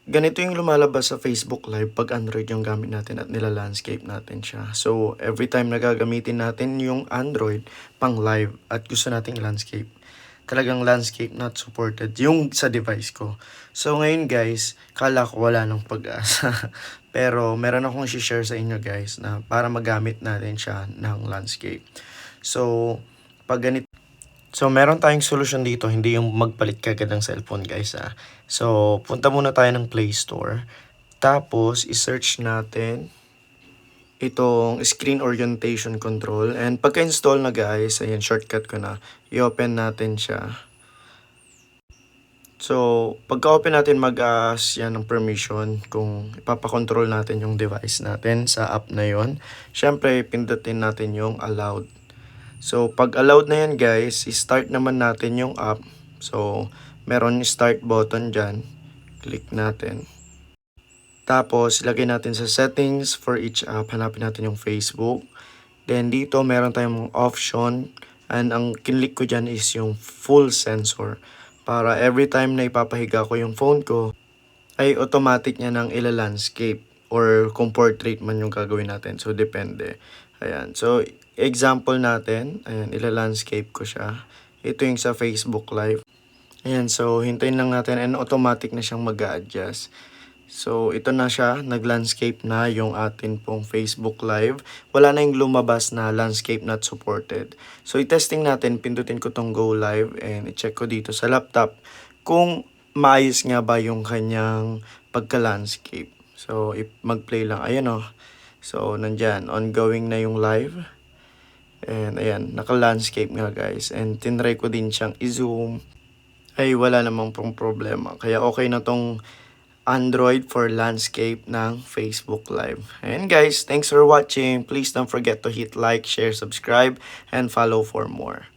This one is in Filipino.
Ganito yung lumalabas sa Facebook Live pag Android yung gamit natin at nila-landscape natin siya. So, every time na gagamitin natin yung Android pang live at gusto nating landscape, talagang landscape not supported yung sa device ko. So, ngayon guys, kala ko wala nang pag-asa. Pero, meron akong share sa inyo guys na para magamit natin siya ng landscape. So, pag ganito, so, meron tayong solusyon dito, hindi yung magpalit kagad ng cellphone guys ah. So, punta muna tayo ng Play Store. Tapos, i-search natin itong screen orientation control. And pagka-install na guys, ayan, shortcut ko na. I-open natin siya. So, pagka-open natin, mag-ask yan ng permission kung ipapakontrol natin yung device natin sa app na yon. Siyempre, pindutin natin yung allowed. So, pag allowed na yan guys, i-start naman natin yung app. So, meron yung start button dyan. Click natin. Tapos, lagay natin sa settings for each app. Hanapin natin yung Facebook. Then, dito meron tayong option. And ang kinlik ko dyan is yung full sensor. Para every time na ipapahiga ko yung phone ko, ay automatic niya nang ila-landscape or kung portrait man yung gagawin natin. So, depende. Ayan. So, example natin, ayan, ila-landscape ko siya. Ito yung sa Facebook Live. Ayan, so hintayin lang natin and automatic na siyang mag-a-adjust. So, ito na siya, nag-landscape na yung atin pong Facebook Live. Wala na yung lumabas na landscape not supported. So, i-testing natin, pindutin ko tong Go Live and i-check ko dito sa laptop kung maayos nga ba yung kanyang pagka-landscape. So, mag-play lang. Ayan o. So, nandyan. Ongoing na yung live. And ayan, naka-landscape nga guys. And tinry ko din siyang i-zoom. Ay, wala namang pong problema. Kaya okay na tong Android for landscape ng Facebook Live. And guys, thanks for watching. Please don't forget to hit like, share, subscribe, and follow for more.